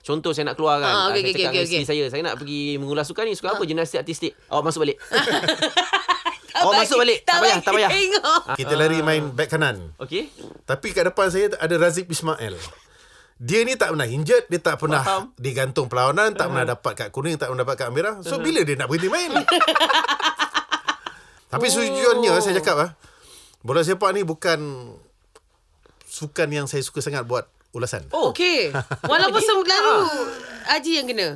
contoh saya nak keluar kan. Okay, Saya cakap dengan isteri saya nak pergi mengulas sukan ni. Sukan apa? Gimnastik artistik. Awak masuk balik. Masuk balik. Tak payah. Kita lari main back kanan. Okey. Tapi kat depan saya ada Razif Ismail. Dia ni tak pernah injured, dia tak pernah digantung perlawanan, tak pernah dapat kad kuning, tak pernah dapat kad merah. So bila dia nak berhenti main? Tapi sejujurnya saya cakap bola sepak ni bukan sukan yang saya suka sangat buat ulasan. Okey. Walaupun selalu Haji yang kena.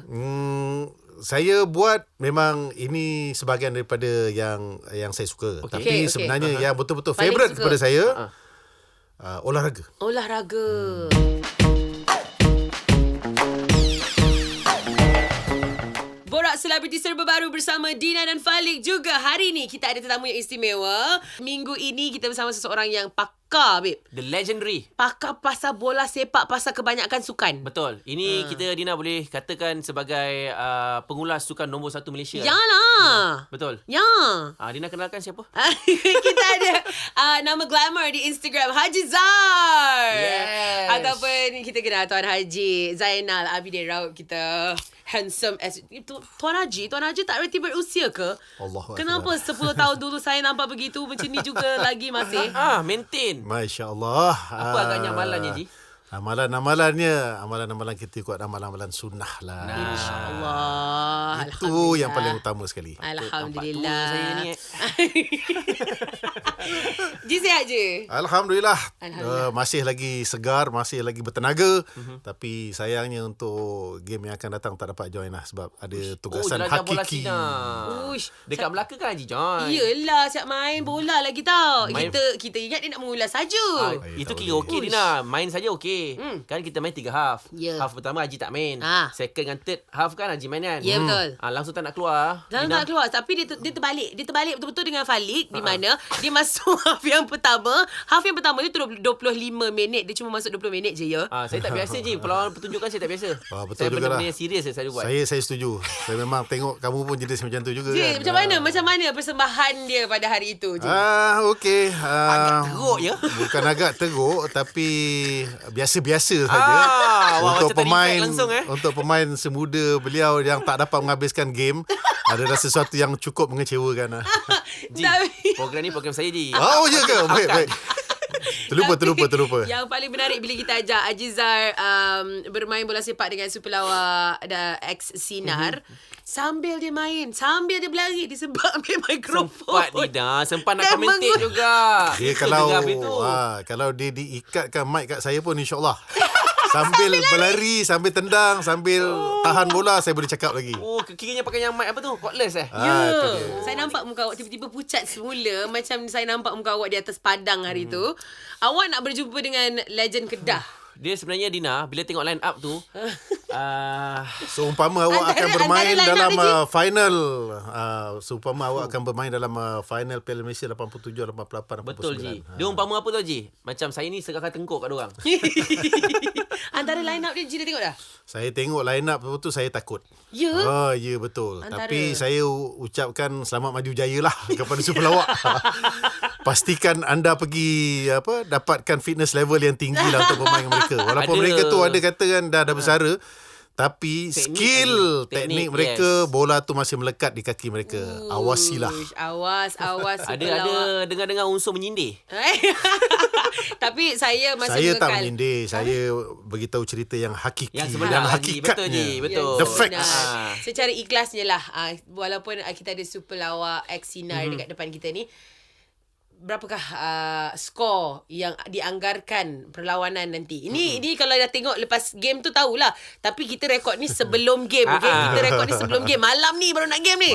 Saya buat memang ini sebahagian daripada yang saya suka. Tapi sebenarnya yang betul-betul favourite kepada saya olahraga. Borak Selebriti Serba Baru bersama Dina dan Falik. Juga hari ni kita ada tetamu yang istimewa. Minggu ini kita bersama seseorang yang pakar, babe. The legendary. Pakar pasal bola sepak, pasal kebanyakan sukan. Betul. Ini kita, Dina, boleh katakan sebagai pengulas sukan nombor 1 Malaysia. Yalah. Betul. Ya. Dina kenalkan siapa? Kita ada nama glamour di Instagram, Haji Zar. Yes. Ataupun kita kenal Tuan Haji Zainal Abidin Raud kita. Handsome as Tuan Haji tak reti berusia ke? Allahu Akbar. Kenapa 10 tahun dulu saya nampak begitu, macam ni juga lagi masih? Maintain. Masya Allah. Apa agaknya amalannya, Ji? Amalan kita ikut amalan sunnah lah. InsyaAllah. Itu yang paling utama sekali. Alhamdulillah. Saya ni Ji sihat je? Alhamdulillah. Masih lagi segar, masih lagi bertenaga. Tapi sayangnya untuk game yang akan datang tak dapat join lah. Sebab ada tugasan hakiki. Dekat Melaka kan, Haji John? Yelah, siap main bola lagi tau. Kita ingat dia nak mengulas saja. Itu kira okey, Dina. Main saja okey. Kan kita main 3 half. Half pertama Haji tak main. Second dan third half kan Haji main kan? Ya, betul. Langsung tak nak keluar. Tak nak keluar. Tapi dia terbalik. Dia terbalik betul-betul dengan Falik. Di mana dia masuk half yang pertama. Half yang pertama dia tu 25 minit. Dia cuma masuk 20 minit je ya. Saya tak biasa, Ji. Perlawanan pertunjukan saya tak biasa. Betul saya juga lah. benda-benda yang serius saya buat. Saya setuju. Saya memang tengok kamu pun jenis macam tu juga. Ji, kan? macam mana persembahan dia pada hari itu, Ji? Okey. Agak teruk ya. Bukan agak teruk, tapi biasa-biasa saja. Untuk pemain semuda beliau yang tak dapat menghabiskan game adalah sesuatu yang cukup mengecewakan. Ji, program ni program saya, Ji. Ya ke? Baik. Terlupa. Yang paling menarik bila kita ajak Ajizar bermain bola sepak dengan super lawak ex Sinar. Sambil dia main, sambil dia berlari, dia sebab ambil mikrofon. Sempat nak komentar juga. Dia kalau dia diikatkan mic kat saya pun insya-Allah. Sambil berlari, sambil tendang, sambil tahan bola, saya boleh cakap lagi. Kiranya pakai yang mic apa tu? Cordless Saya nampak muka awak tiba-tiba pucat semula. Macam saya nampak muka awak di atas padang hari tu. Awak nak berjumpa dengan legend Kedah. Dia sebenarnya, Dina, bila tengok line up tu seumpama awak akan bermain dalam final final Piala Malaysia 87, 88, 89. Betul, Ji. Dia umpama apa tau, Ji? Macam saya ni segakkan tengkuk kat diorang. Antara line up dia, Ji dah tengok dah? Saya tengok line up tu saya takut. Ya? Ya, betul. Tapi saya ucapkan selamat maju jaya lah kepada super lawak. Pastikan anda pergi dapatkan fitness level yang tinggi lah untuk bermain dengan mereka. Walaupun mereka tu ada kata kan dah bersara, tapi teknik mereka, bola tu masih melekat di kaki mereka. Awasilah. Awas ada dengar-dengar unsur menyindir. Tapi saya masih Saya tak menyindir. Saya beritahu cerita yang hakiki, yang sebenar, hakikatnya. Betul, Ji. Betul. The facts. Secara ikhlasnya lah. Walaupun kita ada super lawak ex Sinar dekat depan kita ni, berapakah skor yang dianggarkan perlawanan nanti? Ini kalau dah tengok lepas game tu tahulah. Tapi kita rekod ni sebelum game, okey? Kita rekod ni sebelum game. Malam ni baru nak game ni.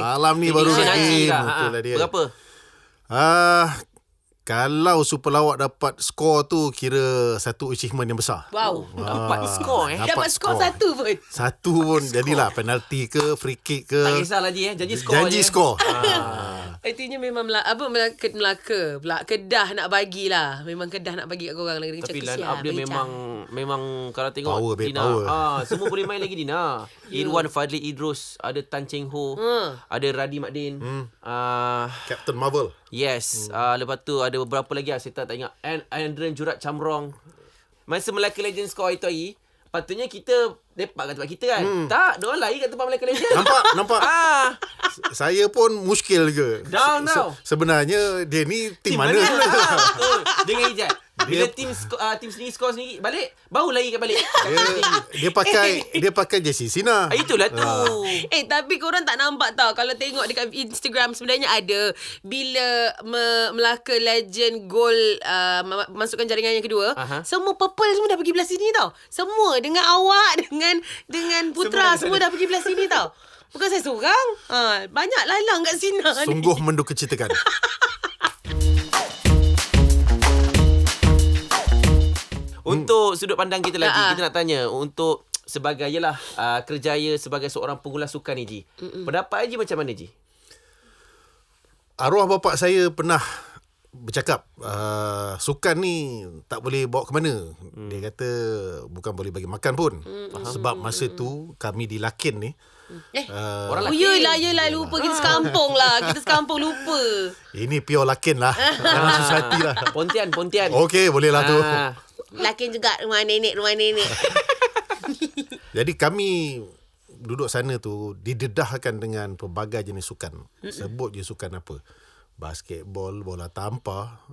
Betul lah dia. Berapa? Kalau super lawak dapat skor tu, kira satu achievement yang besar. Wow. Dapat skor Dapat skor satu pun. Satu pun jadilah penalti ke free kick ke. Tak kisahlah, Ji. Janji skor. Artinya memang Melaka pula. Kedah nak bagilah. Memang Kedah nak bagi kat korang lagi. Tapi line up dia memang kalau tengok power, Dina, power. semua boleh main lagi, Dina. Irwan Fadli Idrus, ada Tan Cheng Ho, ada Radi Madin, Captain Marvel. Yes. Lepas tu ada beberapa lagi saya tak ingat. Andren Jurat Chamrong. Masa Melaka Legends score itu hari, patutnya kita lepak kat tempat kita kan. Tak, diorang lari kat tempat Melaka Legend. Nampak. Saya pun muskil ke. Down tau. Sebenarnya dia ni tim mana? Betul. Dengan Ijat. Bila tim sendiri skor sendiri balik, baru lari kat balik. Dia pakai jersey Sina. Itulah tu. Tapi korang tak nampak tau, kalau tengok dekat Instagram sebenarnya ada bila Melaka Legend gol masukkan jaringan yang kedua, semua purple semua dah pergi belah sini tau. Semua dengan awak dengan Putra semua dah pergi belah sini tau. Bukan saya seorang. Banyak lalang kat sini. Sungguh mendukacitakan. Untuk sudut pandang kita lagi, kita nak tanya untuk sebagai kerjaya sebagai seorang pengulas sukan ni Ji. Pendapat Ji macam mana Ji? Arwah bapa saya pernah bercakap sukan ni tak boleh bawa ke mana. Dia kata bukan boleh bagi makan pun. Sebab masa tu kami di Lakin ni orang Lakin. Yelah lupa kita sekampung lah. Kita sekampung lupa. Ini pure Lakin lah. Dalam society lah. Pontian. Okey, boleh lah tu. Lakin juga rumah nenek. Jadi kami duduk sana tu didedahkan dengan pelbagai jenis sukan. Sebut je sukan apa. Basketball, bola tampar,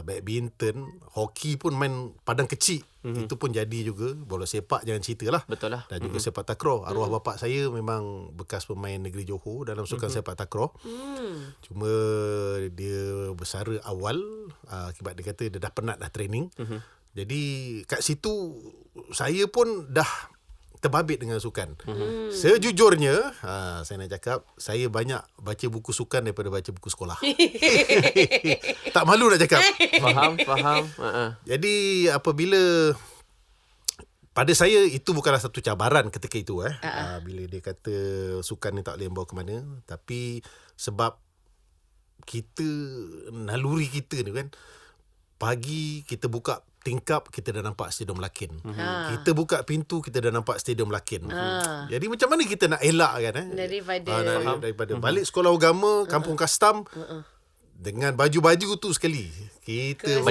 badminton, hoki pun main padang kecil. Itu pun jadi juga. Bola sepak jangan cerita lah. Betul lah. Dan juga sepak takraw. Arwah bapa saya memang bekas pemain negeri Johor dalam sukan sepak takraw. Cuma dia bersara awal akibat dia kata dia dah penat dah training. Jadi kat situ saya pun dah terbabit dengan sukan. Sejujurnya, saya nak cakap, saya banyak baca buku sukan daripada baca buku sekolah. Tak malu nak cakap. Faham. Jadi apabila pada saya itu bukanlah satu cabaran ketika itu bila dia kata sukan ni tak boleh bawa ke mana, tapi sebab kita naluri kita ni kan, pagi kita buka tingkap, kita dah nampak Stadium Lakin. Kita buka pintu, kita dah nampak Stadium Lakin. Jadi macam mana kita nak elak kan? Daripada balik sekolah agama, kampung custom, dengan baju-baju tu sekali. Kita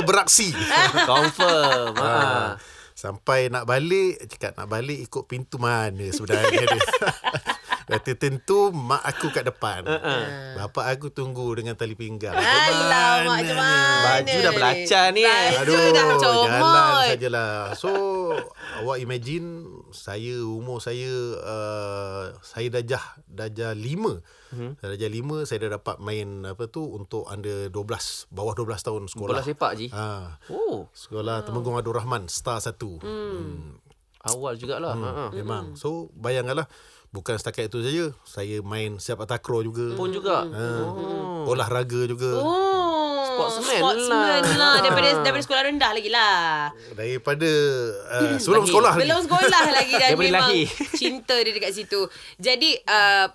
beraksi. Confirm. Sampai nak balik, cakap nak balik ikut pintu mana sebenarnya dia. Kata tentu mak aku kat depan. Bapak aku tunggu dengan tali pinggang. Alah, mak macam mana? Baju dah belacan ni. Baju dah comot. Jalan sajalah. So, awak imagine umur saya darjah 5. Darjah 5 saya dah dapat main untuk under 12, bawah 12 tahun sekolah. Bola sepak Ji. Sekolah Temenggung Abdul Rahman, Star 1. Awal jugalah. Memang. So, bayangkanlah. Bukan setakat itu saja. Saya main sepak takraw juga. Pun juga. Olahraga juga. Sportsman lah. Daripada sekolah rendah lagi lah. Daripada sebelum sekolah lagi. Belum sekolah lagi. Dan memang lagi. cinta dia dekat situ. Jadi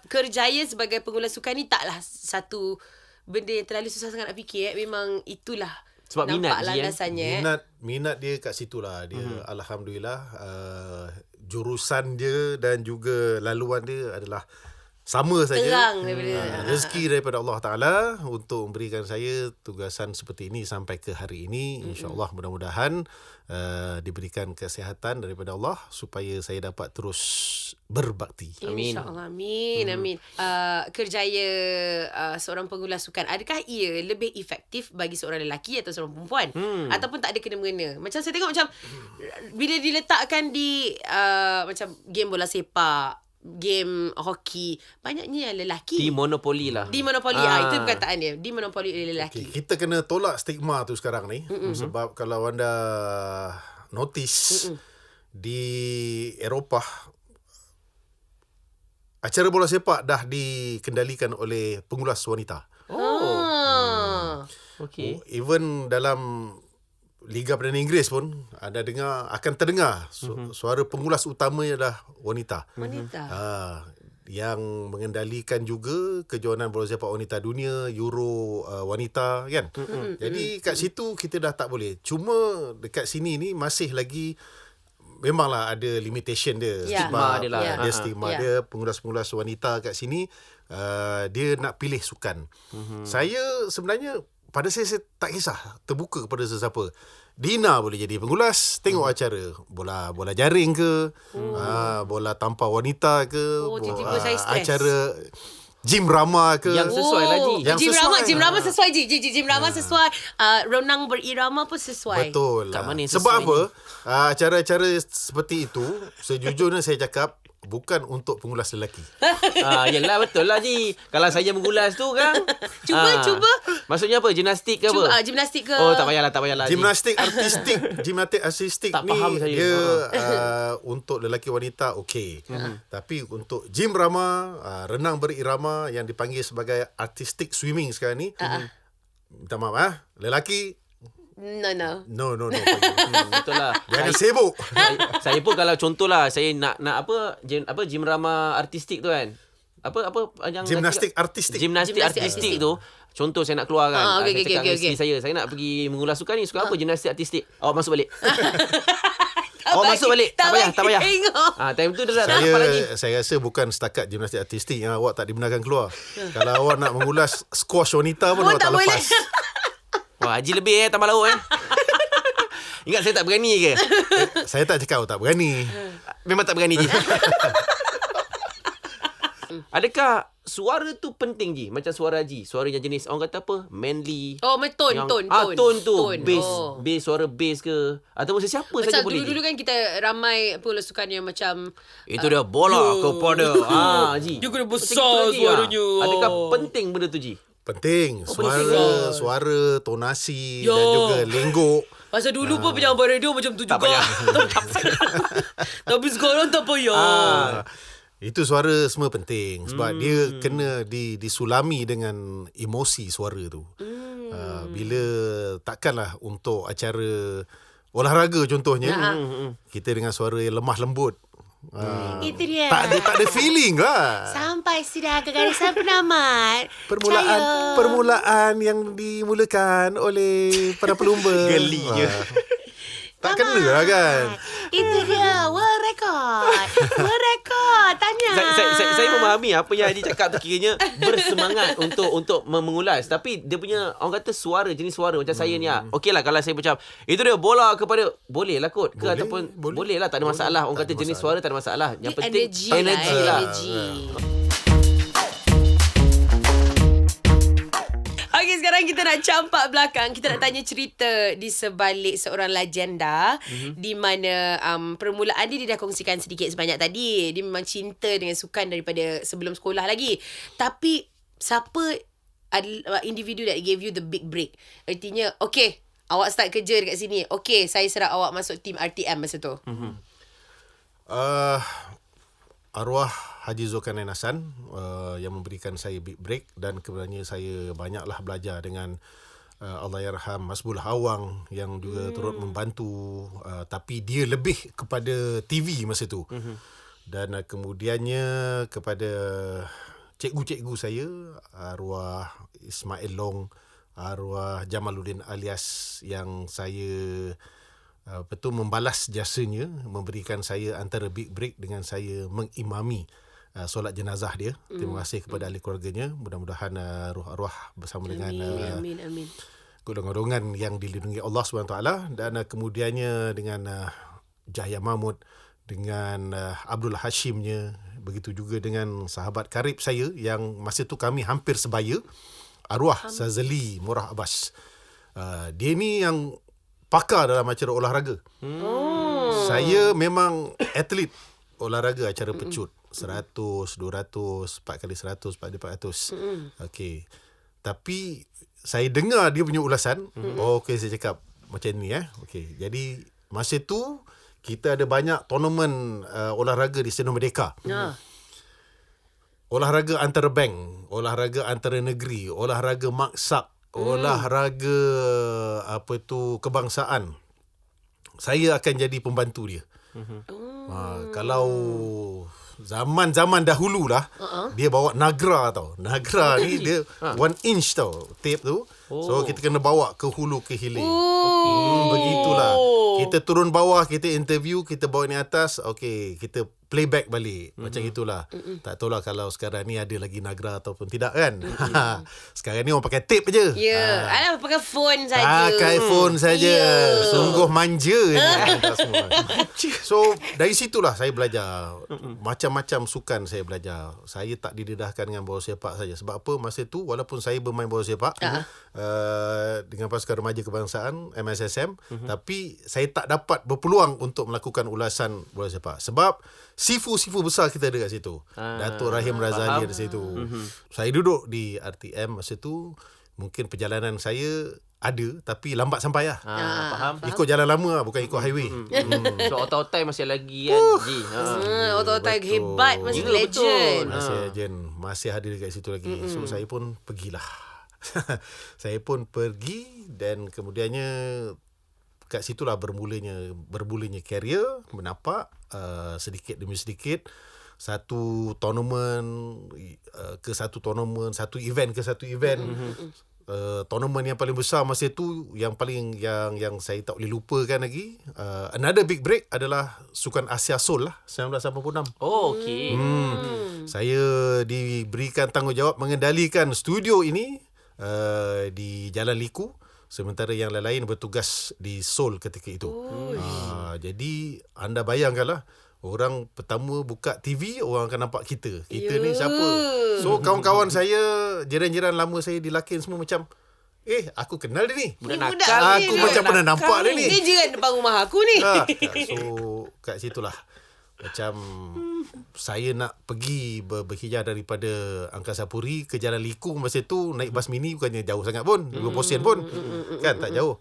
kerjaya sebagai pengulas sukan ni taklah satu benda yang terlalu susah sangat nak fikir. Memang itulah. Sebab nampak minat landasannya. Minat dia kat situlah. Dia alhamdulillah jurusan dia dan juga laluan dia adalah sama saja. Terang daripada rezeki daripada Allah Ta'ala untuk memberikan saya tugasan seperti ini sampai ke hari ini. InsyaAllah mudah-mudahan diberikan kesihatan daripada Allah supaya saya dapat terus berbakti. Amin. InsyaAllah. Amin. Kerjaya seorang pengulas sukan, adakah ia lebih efektif bagi seorang lelaki atau seorang perempuan? Ataupun tak ada kena-mengena? Macam saya tengok macam bila diletakkan di macam game bola sepak, game hoki, banyaknya lelaki. Dimonopoli lah. Dimonopoli. Itu perkataan dia. Dimonopoli oleh lelaki. Kita kena tolak stigma tu sekarang ni. Sebab kalau anda notice di Eropah, acara bola sepak dah dikendalikan oleh pengulas wanita. Okay. Even dalam Liga Perdana Inggeris pun akan terdengar suara pengulas utamanya adalah wanita. Yang mengendalikan juga kejohanan bola sepak wanita dunia, Euro wanita kan. Jadi kat situ kita dah tak boleh. Cuma dekat sini ni masih lagi memanglah ada limitation dia. Stigma dia lah. Dia stigma dia, pengulas-pengulas wanita kat sini dia nak pilih sukan. Saya sebenarnya pada saya tak kisah, terbuka kepada sesiapa. Dina boleh jadi pengulas, tengok acara bola jaring ke, bola tampar wanita ke, tiba-tiba saya stres. acara Jim Rama ke. Yang sesuai lah, Ji. Yang Jim sesuai. Rama sesuai Ji. Jim Rama sesuai. Renang berirama pun sesuai. Betul Kat lah. mana yang Sebab sesuai apa? Acara-acara seperti itu, sejujurnya saya cakap, bukan untuk pengulas lelaki. Yelah betul lah Ji. Kalau saya mengulas tu kan. Cuba. Maksudnya apa? Gimnastik ke apa? Cuba gimnastik ke. Oh tak payahlah Ji. Gimnastik artistik Tak ni faham saya. dia untuk lelaki wanita okey. Tapi untuk Jim Rama, renang berirama yang dipanggil sebagai artistic swimming sekarang ni, minta maaf lelaki No. no. Betul lah. Jangan sibuk. Saya pun kalau contohlah saya nak Jim Rama artistik tu kan. Apa yang Gimnastik artistik. Gimnastik artistik tu. Contoh saya nak keluar kan. Okey, Saya cakap dengan okey. isteri saya nak pergi mengulas sukan ni. Suka apa gimnastik artistik? Awak masuk balik. Tak masuk balik. Tak payah. Tengok. Time tu dia dah tak apa lagi. Saya rasa bukan setakat gimnastik artistik yang awak tak dibenarkan keluar. Kalau awak nak mengulas squash wanita pun awak tak tak lepas. Wah, Haji lebih tambah lauk Ingat saya tak berani ke? Saya tak cakap awak tak berani. Memang tak berani Ji. Adakah suara tu penting Ji? Macam suara Haji, suara yang jenis orang kata apa? Manly. Oh, tone tu. Bass, suara bass ke? Ataupun sesiapa saja Macam boleh. dulu-dulu kan kita ramai pula sukan yang macam Itu dia bola kepada Ji. dia kena Macam besar gitu lagi, suaranya. Adakah penting benda tu Ji? Penting. Suara, tonasi Ya. dan juga lenggok. Pasal dulu pun penyambar radio macam tu Tak juga. payah. Tapi sekarang tak payah. Itu suara semua penting sebab dia kena disulami dengan emosi suara tu. Bila takkanlah untuk acara olahraga contohnya, kita dengan suara yang lemah lembut. Itu dia. Tak ada feeling lah. Sampai sudah ke garisan penamat. Permulaan yang dimulakan oleh para pelumba. Gelinya. Tak kena lah kan. Itu dia. World record. Tanya. Saya memahami apa yang Haji cakap tu, kiranya bersemangat untuk mengulas. Tapi dia punya orang kata jenis suara macam saya ni okey lah kalau saya macam itu dia bola kepada boleh lah kot ke Boleh, ataupun boleh. boleh lah tak ada masalah. Orang Tak kata ada jenis masalah. suara tak ada masalah. Yang Dia penting energy lah. Okey, sekarang kita nak campak belakang. Kita nak tanya cerita di sebalik seorang legenda di mana permulaan dia dah kongsikan sedikit sebanyak tadi. Dia memang cinta dengan sukan daripada sebelum sekolah lagi. Tapi siapa adalah individu that gave you the big break? Artinya, okey, awak start kerja dekat sini. Okey, saya serap awak masuk tim RTM masa tu. Arwah Haji Zulkarnain Hasan yang memberikan saya big break dan kebetulannya saya banyaklah belajar dengan Allahyarham Masbul Hawang yang juga turut membantu, tapi dia lebih kepada TV masa tu. Dan kemudiannya kepada cikgu-cikgu saya, arwah Ismail Long, arwah Jamaluddin Alias yang saya betul membalas jasanya, memberikan saya antara big break dengan saya mengimami solat jenazah dia. Terima kasih kepada ahli keluarganya. Mudah-mudahan roh arwah bersama dengan Amin. golongan-golongan yang dilindungi Allah SWT. Dan kemudiannya dengan Jahya Mahmud, dengan Abdul Hashimnya, begitu juga dengan sahabat karib saya yang masa tu kami hampir sebaya, arwah Sazali Murah Abbas. Dia ni yang pakar dalam acara olahraga. Saya memang atlet olahraga, acara pecut 100, 200, 4x100, 4x400. Okey. Tapi saya dengar dia punya ulasan, okey, saya cakap macam ni Okey. Jadi masa tu kita ada banyak tournament olahraga di Stadium Merdeka. Olahraga antara bank, olahraga antara negeri, olahraga maksak, olahraga kebangsaan. Saya akan jadi pembantu dia. Kalau zaman dahulu lah, dia bawa Nagra tau. Nagra ni dia 1 inch tau tape tu. So kita kena bawa ke hulu ke hilir. Begitulah. Kita turun bawah, kita interview, kita bawa ni atas. Okay, kita playback balik. Macam itulah. Tak tahulah kalau sekarang ni ada lagi Nagra ataupun tidak kan. Sekarang ni orang pakai tape je. Alah pakai phone saja. Pakai phone saja. Sungguh manja ni. So dari situlah saya belajar. Macam-macam sukan saya belajar. Saya tak didedahkan dengan bola sepak saja. Sebab apa? Masa tu walaupun saya bermain bola sepak dengan pasukan remaja kebangsaan MSSM, tapi saya tak dapat berpeluang untuk melakukan ulasan bola sepak. Sebab sifu-sifu besar kita ada kat situ. Datuk Rahim Razali ada situ. Saya duduk di RTM masa tu. Mungkin perjalanan saya ada, tapi lambat sampai lah. Faham. Ikut jalan lama lah, bukan ikut highway. So otai-otai masih lagi kan, Ji. Otak-otak hebat, masih Ya, legend. Masih legend, masih ada dekat situ lagi. So saya pun pergilah. Saya pun pergi dan kemudiannya kat situlah bermulanya karier menapak sedikit demi sedikit, satu tournament ke satu tournament, satu event ke satu event. Tournament yang paling besar masa tu yang saya tak boleh lupakan lagi, another big break adalah Sukan Asia Seoul lah 1986. Okey. Saya diberikan tanggungjawab mengendalikan studio ini di Jalan Liku, sementara yang lain bertugas di Seoul ketika itu. Jadi anda bayangkanlah, orang pertama buka TV, orang akan nampak kita. Kita ni siapa? So kawan-kawan saya, jiran-jiran lama saya di Lakin semua macam, aku kenal dia ni. Budak nakal Aku macam pernah nampak dia ni. Dia jiran depan rumah aku ni. So kat situlah macam saya nak pergi berhijrah daripada Angkasa Puri ke Jalan Liku. Masa tu naik bas mini bukannya jauh sangat pun, 20 sen pun, kan tak jauh.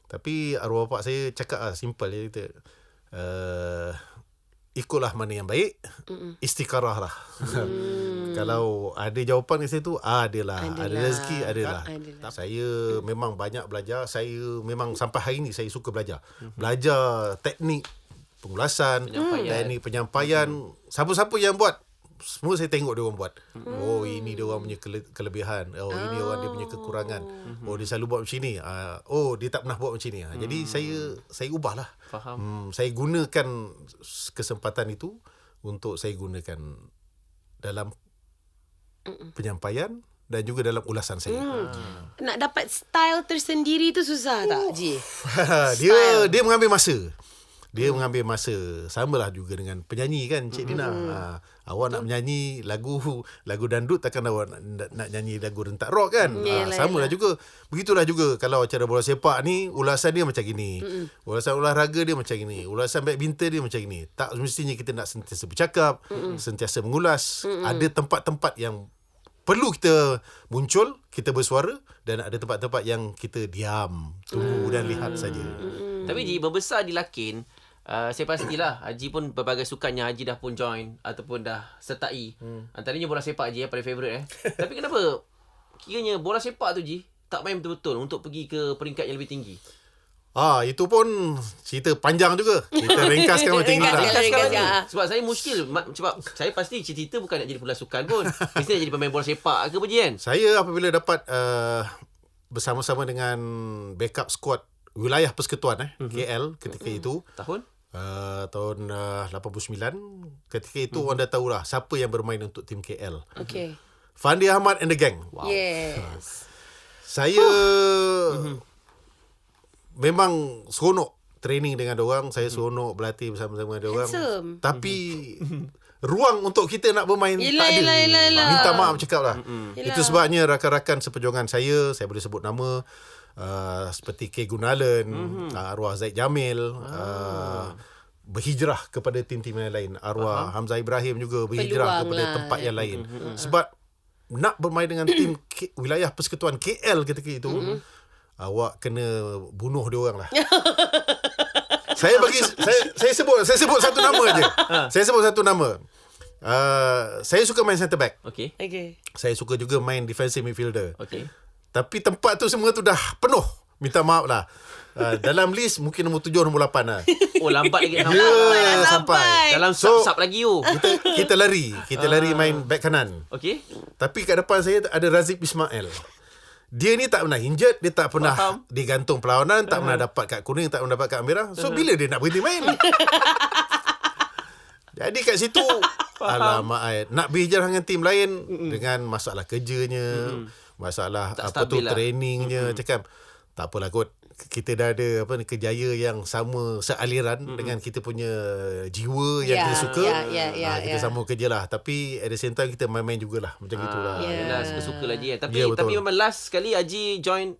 Tapi arwah bapak saya cakap simple, dia kata, ikutlah mana yang baik, istiqarah lah. Kalau ada jawapan kat situ, adalah. Ada rezeki, adalah. Saya memang banyak belajar. Saya memang sampai hari ni saya suka belajar. Belajar teknik pengulasan, teknik penyampaian. Siapa-siapa yang buat, semua saya tengok dia orang buat. Ini dia orang punya kelebihan. Ini orang dia punya kekurangan. Dia selalu buat macam ni. Dia tak pernah buat macam ni. Jadi saya ubahlah. Faham. Saya gunakan kesempatan itu untuk saya gunakan dalam penyampaian dan juga dalam ulasan saya. Nak dapat style tersendiri tu susah tak, Ji? Dia mengambil masa. Dia mengambil masa. Samalah juga dengan penyanyi kan, Cik Dina. Awak nak menyanyi lagu dandut, takkan awak nak nyanyi lagu rentak rock kan? Samalah juga. Begitulah juga kalau acara bola sepak ni, ulasan dia macam gini. Ulasan olahraga dia macam gini. Ulasan badminton dia macam gini. Tak semestinya kita nak sentiasa bercakap, sentiasa mengulas. Ada tempat-tempat yang perlu kita muncul, kita bersuara, dan ada tempat-tempat yang kita diam, tunggu dan lihat saja. Tapi Ji, berbesar di Lakin, saya pastilah Haji pun berbagai sukan yang Haji dah pun join ataupun dah sertai. Antaranya bola sepak Ji, paling favourite Tapi kenapa kiranya bola sepak tu Ji tak main betul-betul untuk pergi ke peringkat yang lebih tinggi? Itu pun cerita panjang juga. Kita ringkaskan macam ni lah. Sebab saya muskil. Sebab saya pasti cita-cita bukan nak jadi pula sukan pun. Mesti nak jadi pemain bola sepak ke apa je kan? Saya apabila dapat bersama-sama dengan backup squad Wilayah Persekutuan KL ketika itu. Tahun? Tahun 89. Ketika itu orang dah tahulah siapa yang bermain untuk tim KL. Okay. Fandi Ahmad and the gang. Wow. Yes. Saya memang seronok training dengan diorang. Saya seronok berlatih bersama-sama dengan diorang. Tapi ruang untuk kita nak bermain tak ada. Minta maaf cakap lah. Itu sebabnya rakan-rakan seperjuangan saya boleh sebut nama, seperti K. Gunalan, arwah Zaid Jamil, berhijrah kepada tim-tim yang lain. Arwah Hamzah Ibrahim juga berhijrah kepada tempat yang lain. Sebab nak bermain dengan tim Wilayah Persekutuan KL ketika itu, awak kena bunuh dia orang lah. Saya sebut satu nama aje. Saya sebut satu nama. Saya suka main centre back. Okay. Saya suka juga main defensive midfielder. Okay. Tapi tempat tu semua tu dah penuh. Minta maaf lah. Dalam list mungkin nombor 7, nombor 8 lah. Oh, lambat lagi nak Ya, dah sampai. Dalam So, sap-sap lagi tu. Kita lari. Kita lari main back kanan. Okey. Tapi kat depan saya ada Razif Ismail. Dia ni tak pernah injured, dia tak pernah Faham. digantung perlawanan, tak pernah dapat kad kuning, tak pernah dapat kad merah. So bila dia nak berhenti main? Jadi kat situ alamak ai, nak berhijrah dengan tim lain dengan masalah kerjanya, masalah Tak apa tu stabil lah. trainingnya, cakap tak apalah kot. Kita dah ada apa ni kejaya yang sama sealiran dengan kita punya jiwa yang Ya, kita suka. Kita ya. sama kerja lah. Tapi at the same time kita main-main jugalah. Macam gitulah. Ya. Yelah, suka-suka lah Haji. Tapi Ya, betul. tapi memang last sekali Haji join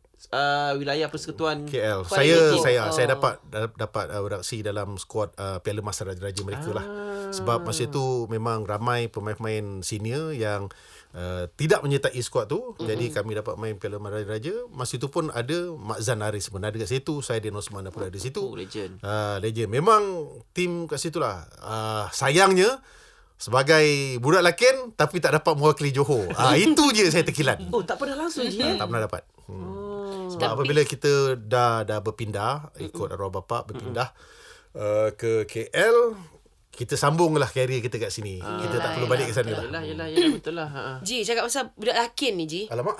wilayah persekutuan KL. Kuala Saya Lumpur. saya dapat beraksi dalam skuad Piala Mas Raja-Raja mereka lah. Sebab masa tu memang ramai pemain-pemain senior yang tidak menyertai skuad tu. Jadi kami dapat main Piala Mas Raja-Raja. Masa tu pun ada Mak Zan Haris pun ada kat situ. Saya Din Osman pun ada di situ. Oh, legend. Legend. Memang tim kat situ lah. Sayangnya sebagai budak lakin tapi tak dapat mewakili Johor. Itu je saya terkilan. Oh, tak pernah langsung Haji. Tak pernah dapat. Sebab apabila kita dah berpindah ikut arwah bapa berpindah ke KL, kita sambunglah karier kita kat sini. Kita tak perlu balik ke sana lah. Yelah, betul lah. Ji, cakap pasal budak lakin ni, Ji. Alamak.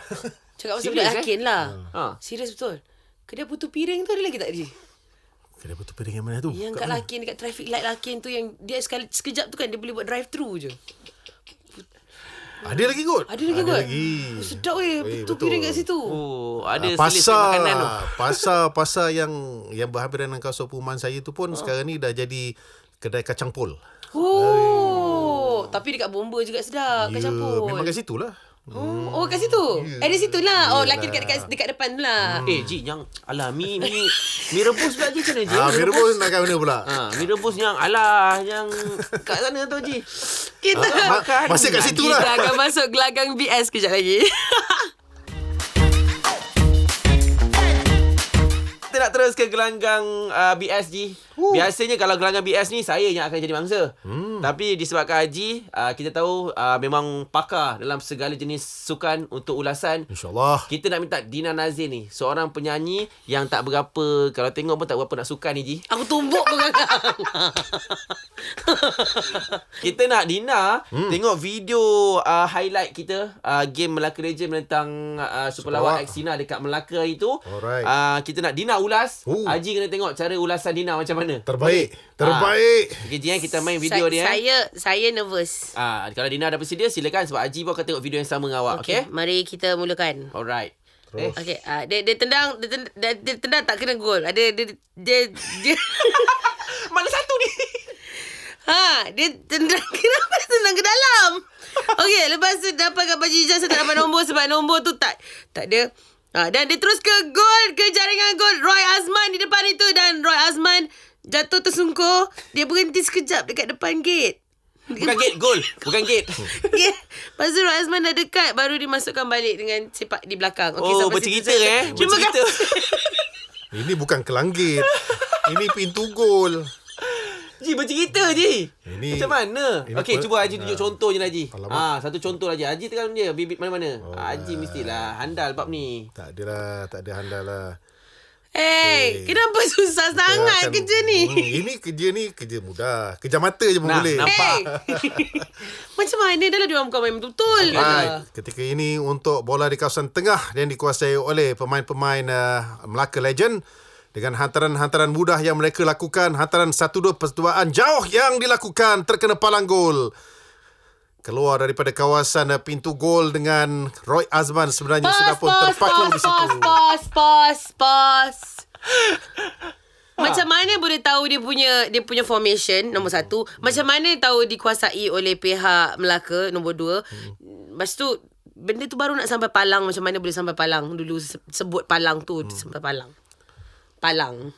Cakap pasal Serius, budak lakin lah. Ha. Serius betul. Kedai putu piring tu ada lagi tak, Ji? Kedai putu piring yang mana tu? Yang kat lakin, dekat traffic light lakin tu yang dia sekejap tu kan dia boleh buat drive-thru je. Ada lagi kot? Ada lagi kot? Oh, sedap weh, putu betul. piring kat situ. Oh, ada selisih pasar makanan tu. pasar yang berhampiran dengan kawasan perumahan saya tu pun sekarang ni dah jadi kedai kacang pol. Tapi dekat Bomba juga sedap, kacang pol. Memang kat situ lah. Oh, kat situ? Di situ lah. Oh, laki dekat depan tu lah. Ji, yang alah mi rebus pula Ji, macam mana Ji? Mi rebus nak kat mana pula? Mi rebus yang alah yang kat sana tu Ji. Kita Masih kat situ lah. Kita akan masuk gelanggang BS kejap lagi. Kita nak terus ke gelanggang BS Ji. Biasanya kalau gelanggang BS ni saya yang akan jadi mangsa. Tapi disebabkan Haji, kita tahu memang pakar dalam segala jenis sukan untuk ulasan. InsyaAllah. Kita nak minta Dina Nazir ni, seorang penyanyi yang tak berapa, kalau tengok pun tak berapa nak sukan ni Ji. Aku tumbuk kau kakak. Kita nak Dina tengok video highlight kita game Melaka Legend tentang Super Lawak Xina dekat Melaka hari tu. Alright. Kita nak Dina ulas. Haji kena tengok cara ulasan Dina macam mana. Terbaik. Okay Ji, kita main video dia. Saya nervous. Kalau Dina dah bersedia silakan sebab Haji pun akan tengok video yang sama dengan awak. Okay? Mari kita mulakan. Alright. Okey, dia tendang dia tendang tak kena gol. Dia Mana satu ni? dia tendang kenapa dia tendang ke dalam? Okey, lepas tu dapatkan baju hijau saya tak dapat nombor sebab nombor tu tak ada. Dan dia terus ke gol, ke jaringan gol Roy Azman di depan itu dan Roy Azman jatuh tersungkur. Dia berhenti sekejap dekat depan gate. Bukan gate gol. Bukan gate. Okay. Lepas tu Roy Azman dah dekat baru dimasukkan balik dengan sepak di belakang. Okay, Oh, sampai bercerita situ. Terima bercerita. kasih. Ini bukan kelanggit. Ini pintu gol. Ji, bercerita Ji. Ini- Macam mana? ini Okey, cuba Haji tunjuk contoh je lah Haji. Alamak. Satu contoh lah Haji. Haji tekan dia bibit mana-mana. Haji mestilah handal bab ni. Tak adalah, tak ada handal lah. Kenapa susah sangat kerja ni? Ini kerja mudah. Kerja mata je pun Nah, boleh. nampak. Macam mana dah lah diorang bukan main betul-betul. Right. Ketika ini untuk bola di kawasan tengah yang dikuasai oleh pemain-pemain Melaka Legend dengan hantaran-hantaran mudah yang mereka lakukan, hantaran 1-2 percubaan jauh yang dilakukan terkena palang gol. Keluar daripada kawasan pintu gol dengan Roy Azman sebenarnya sudah pun terpaku di situ. Pause. Macam mana boleh tahu dia punya formation nombor 1? Macam mana tahu dikuasai oleh pihak Melaka nombor 2? Lepas tu benda tu baru nak sampai palang. Macam mana boleh sampai palang? Dulu sebut palang tu sampai palang. Palang.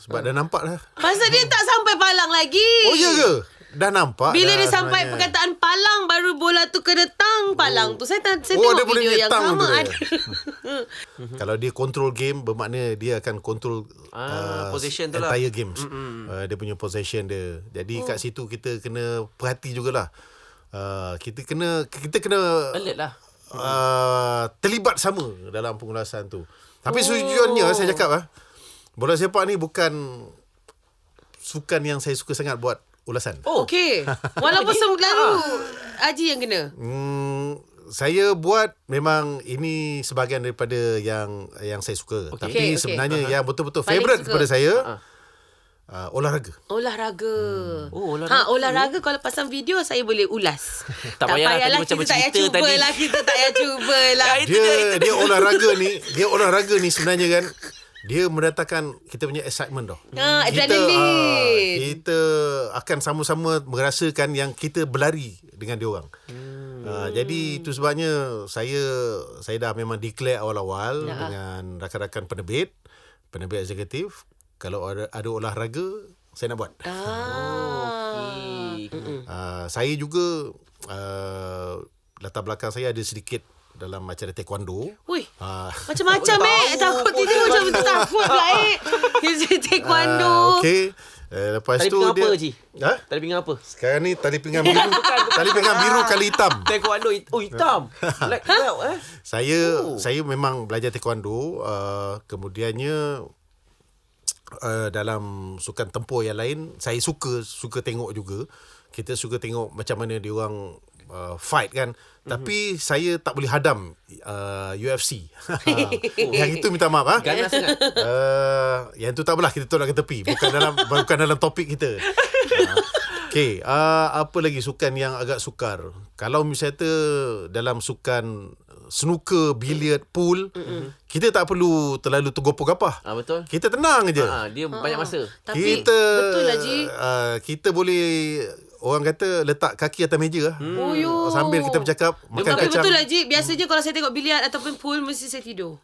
Sebab dah nampak dah. Pasal dia tak sampai palang lagi. Oh ya ke? Dah nampak. Bila dah dia sampai sebenarnya. perkataan palang baru bola tu kena tang palang tu. Saya dia tengok boleh video yang tang sama tu dia. ada. Kalau dia control game, bermakna dia akan control possession tu lah. entire games. Dia punya possession dia. Jadi kat situ kita kena perhati jugalah. Kita kena Alert lah. terlibat sama dalam pengulasan tu. Tapi sejujurnya saya cakap bola sepak ni bukan sukan yang saya suka sangat buat ulasan. Okey. Walaupun selalu Haji yang kena. Saya buat memang ini sebahagian daripada yang saya suka. Okey. Tapi Okey. sebenarnya yang betul-betul Paling favourite suka. kepada saya olahraga. Olahraga. Oh, olahraga. Olahraga kalau pasang video saya boleh ulas. Tak payahlah tadi macam kita tak payah bercerita tadi. cubalah. Kita tak payah cubalah. Dia olahraga ni sebenarnya kan, dia mendatangkan kita punya excitement tau. Adrenaline. Kita akan sama-sama merasakan yang kita berlari dengan dia orang. Jadi itu sebabnya saya dah memang declare awal-awal dengan rakan-rakan penerbit eksekutif, kalau ada olahraga saya nak buat. Saya juga latar belakang saya ada sedikit dalam acara taekwondo. Ui, macam-macam takut tidur macam tu, takut pula taekwondo. Okey. Lepas Tali tu pinggang dia apa, Ji? Ha? Tali pinggang apa? Sekarang ni tali pinggang biru. Tali pinggang biru kali hitam. Taekwondo. Hitam. Black belt Saya memang belajar taekwondo, kemudiannya dalam sukan tempur yang lain saya suka tengok juga. Kita suka tengok macam mana dia orang fight kan. Tapi saya tak boleh hadam UFC. Yang itu minta maaf Ganas sangat. yang tu tak apalah, kita tolak ke tepi. Bukan dalam topik kita. Okey, apa lagi sukan yang agak sukar? Kalau misalnya dalam sukan snooker, biliard, pool, kita tak perlu terlalu tergopoh-gapah. Betul. Kita tenang je. Dia banyak masa. Tapi Kita betul lah Ji. kita boleh, orang kata, letak kaki atas meja lah. Sambil kita bercakap, makan Tapi kacang. betul lah Ji. Biasanya kalau saya tengok biliar ataupun pool, mesti saya tidur.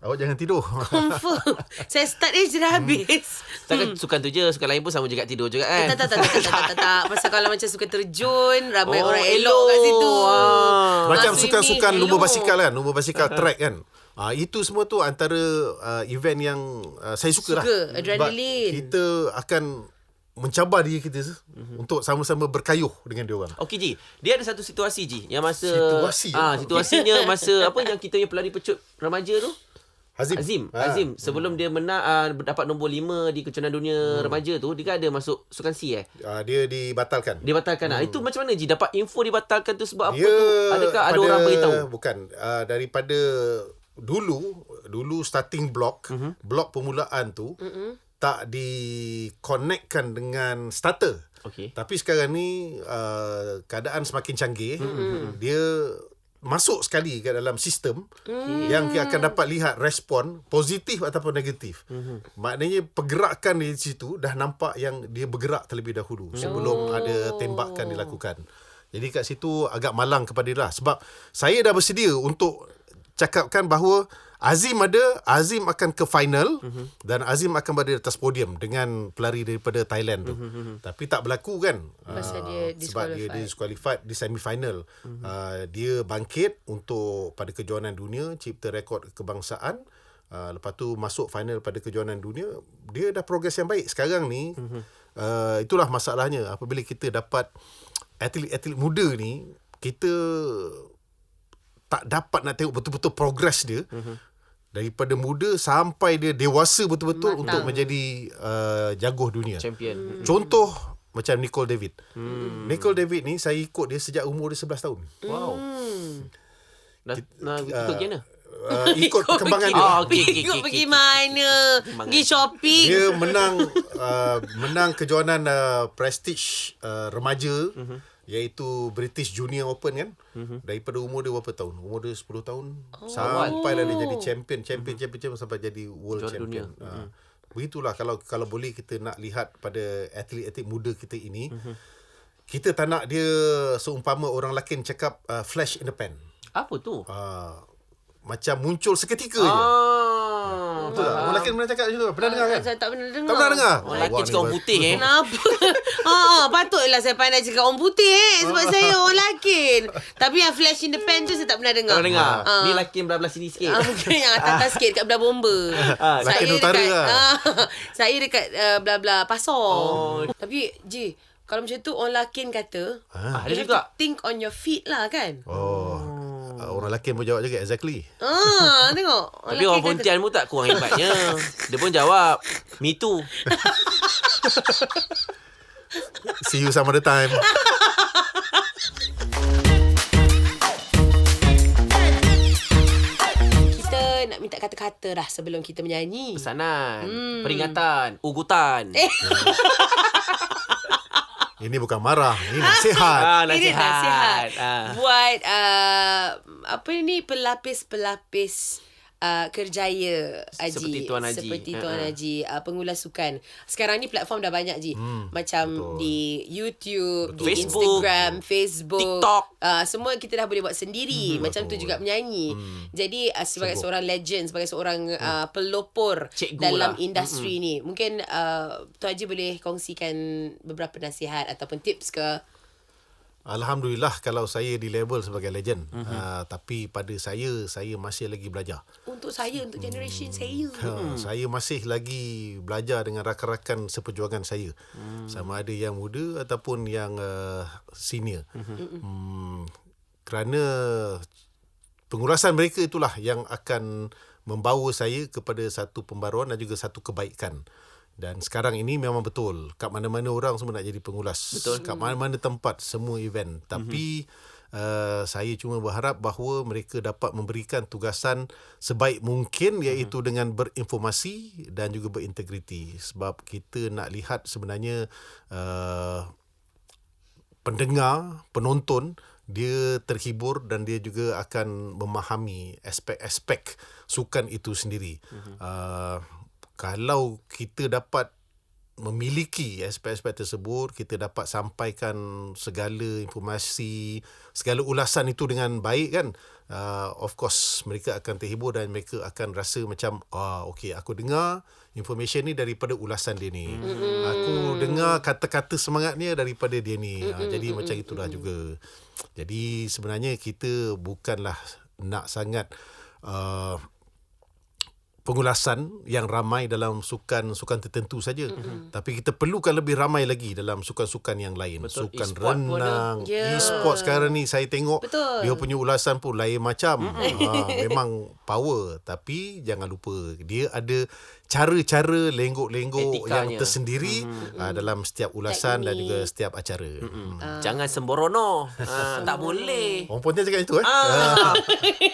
Awak jangan tidur. Confirm. Saya start sudah habis. Takkan sukan tu je, sukan lain pun sama juga tidur juga kan. Tak. Pasal kalau macam suka terjun, ramai orang elok kat situ. Macam swimming, sukan-sukan lumba elok. basikal kan, lumba basikal track kan. Itu semua tu antara event yang saya suka lah. Suka, adrenaline. Sebab kita akan mencabar diri kita untuk sama-sama berkayuh dengan dia orang. Okey Ji, dia ada satu situasi Ji yang masa Situasi? situasinya masa apa yang kita punya pelari pecut remaja tu? Hazim. Azim sebelum dia menang dapat nombor 5 di kejohanan dunia remaja tu, dia kan ada masuk sukan C Dia dibatalkan. Dia batalkan Itu macam mana Ji dapat info dibatalkan tu sebab apa Dia tu? Adakah ada orang beritahu? Bukan. Daripada dulu starting block, blok permulaan tu tak di-connectkan dengan starter. Okey. Tapi sekarang ni keadaan semakin canggih. Dia masuk sekali ke dalam sistem yang kita akan dapat lihat respon positif ataupun negatif. Maknanya pergerakan di situ dah nampak yang dia bergerak terlebih dahulu sebelum ada tembakan dilakukan. Jadi kat situ agak malang kepada dia lah. Sebab saya dah bersedia untuk cakapkan bahawa Azim akan ke final dan Azim akan berada di atas podium dengan pelari daripada Thailand tu. Tapi tak berlaku kan. Pasal dia sebab dia disqualified di semi-final. Dia bangkit untuk pada kejohanan dunia, cipta rekod kebangsaan. Lepas tu masuk final pada kejohanan dunia. Dia dah progres yang baik. Sekarang ni itulah masalahnya. Apabila kita dapat atlet-atlet muda ni, kita tak dapat nak tengok betul-betul progres dia daripada muda sampai dia dewasa betul-betul untuk menjadi jaguh dunia. Champion. Contoh macam Nicole David. Nicole David ni saya ikut dia sejak umur dia 11 tahun. Wow. Nak ikut gimana? Ikut perkembangan dia. Ikut pergi mana? Pergi shopping. Dia menang kejohanan prestige remaja, iaitu British Junior Open kan. Daripada umur dia berapa tahun? Umur dia 10 tahun. Sampai dah dia jadi champion sampai jadi world Juara champion. Begitulah kalau boleh kita nak lihat pada atlet-atlet muda kita ini. Kita tak nak dia seumpama orang lain cakap flash in the pan. Apa tu? Macam muncul seketika je. Betul tak? Orang lelaki pernah cakap macam tu. Pernah dengar kan? Saya tak pernah dengar. Tak pernah dengar? Orang lelaki cakap orang putih Kenapa? Patutlah saya pandai cakap orang putih sebab saya orang lelaki. Tapi yang flash in the pan tu saya tak pernah dengar. Pernah dengar? Ni lelaki yang belah-belah sini sikit. Mungkin yang atas sikit kat belah bomba. lelaki utara lah. Saya dekat belah-belah pasar. Tapi Ji, kalau macam tu orang lelaki kata, ada you have juga. to think on your feet lah kan? Orang lelaki pun jawab juga exactly. Tengok. Tapi orang Pontian pun tak kurang hebatnya. Dia pun jawab, me too. See you some other time. Kita nak minta kata-kata dah sebelum kita menyanyi. Pesanan, peringatan, ugutan. Ini bukan marah, ini nasihat. Ini nasihat. Ah. Buat apa ni, pelapis-pelapis kerjaya Haji. Seperti Tuan Haji. Seperti Tuan Haji. Pengulas sukan. Sekarang ni platform dah banyak, Ji. Macam betul. di YouTube, di Facebook, Instagram, Facebook, TikTok. semua kita dah boleh buat sendiri. Macam tu juga menyanyi. Jadi sebagai seorang legend, sebagai seorang pelopor Cikgu dalam lah. industri ni, mungkin Tuan Haji boleh kongsikan beberapa nasihat ataupun tips ke? Alhamdulillah kalau saya di label sebagai legend. Tapi pada saya masih lagi belajar. Untuk saya, untuk generation saya. Saya masih lagi belajar dengan rakan-rakan seperjuangan saya. Sama ada yang muda ataupun yang senior. Kerana pengurasan mereka itulah yang akan membawa saya kepada satu pembaruan dan juga satu kebaikan. Dan sekarang ini memang betul. Kat mana-mana orang semua nak jadi pengulas. Betul. Kat mana-mana tempat, semua event. Tapi saya cuma berharap bahawa mereka dapat memberikan tugasan sebaik mungkin, iaitu dengan berinformasi dan juga berintegriti. Sebab kita nak lihat sebenarnya pendengar, penonton, dia terhibur dan dia juga akan memahami aspek-aspek sukan itu sendiri. Kalau kita dapat memiliki aspek-aspek tersebut, kita dapat sampaikan segala informasi, segala ulasan itu dengan baik kan, of course mereka akan terhibur dan mereka akan rasa macam, okey, aku dengar information ni daripada ulasan dia ni. Aku dengar kata-kata semangatnya daripada dia ni. Jadi macam itulah juga. Jadi sebenarnya kita bukanlah nak sangat pengulasan yang ramai dalam sukan tertentu saja. Tapi kita perlukan lebih ramai lagi dalam sukan-sukan yang lain. Betul. Sukan E-sport pun renang, ada. e-sport sekarang ni saya tengok Betul. dia punya ulasan pun lain macam. Memang power, tapi jangan lupa dia ada cara-cara lenggok-lenggok yang Etikanya. tersendiri dalam setiap ulasan dan juga setiap acara. Jangan sembrono. Tak boleh. Orang Pontian cakap itu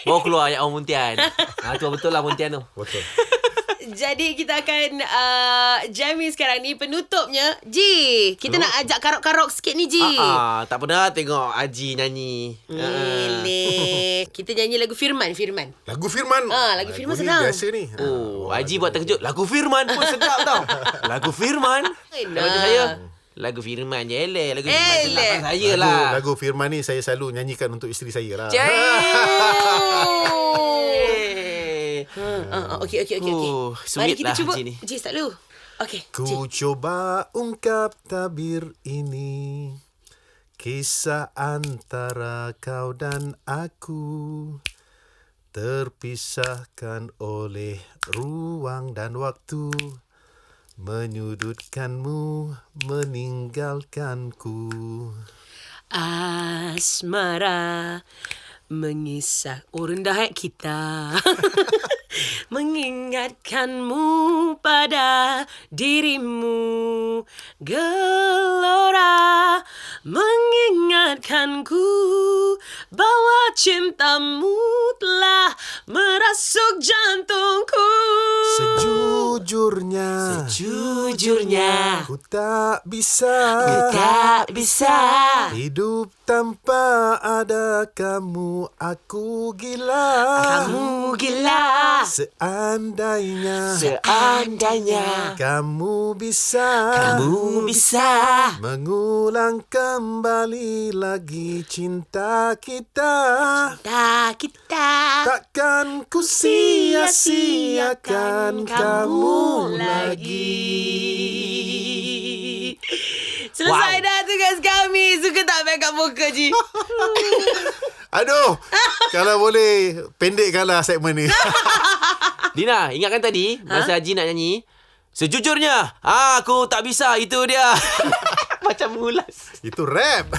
Bawa keluar ayat orang Pontian. Tu betul lah Pontian tu. Betul. Jadi kita akan jamming sekarang ni. Penutupnya, Ji, kita nak ajak karok-karok sikit ni, Ji. Tak pernah tengok Haji nyanyi. Eleh. Kita nyanyi lagu Firman. Lagu Firman. Lagu Firman ni senang. biasa ni. Haji buat terkejut. Lagu Firman pun sedap tau. Lagu Firman. Lagu saya, lagu Firman je. Lagu Firman senang kan saya lah. Lagu Firman ni saya selalu nyanyikan untuk isteri saya lah. Okey. Mari Sweet kita lah cuba. Haji ni. Ji, start dulu. Okey. Ku coba ungkap tabir ini, kisah antara kau dan aku, terpisahkan oleh ruang dan waktu, menyudutkanmu, meninggalkanku. Asmara mengisah rendah kita. Mengingatkanmu pada dirimu. Gelora mengingatkanku bahwa cintamu telah merasuk jantungku. Sejujurnya ku tak bisa hidup tanpa ada kamu. Aku gila. Seandainya kamu bisa mengulang kembali lagi cinta kita. Takkan ku sia-siakan kamu lagi. Selesai dah tugas kami. Suka tak backup vokal, Ji? Aduh, kalau boleh pendekkanlah segmen ni. Dina, ingatkan tadi masa Haji nak nyanyi, sejujurnya aku tak bisa. Itu dia. Macam mengulas. Itu rap.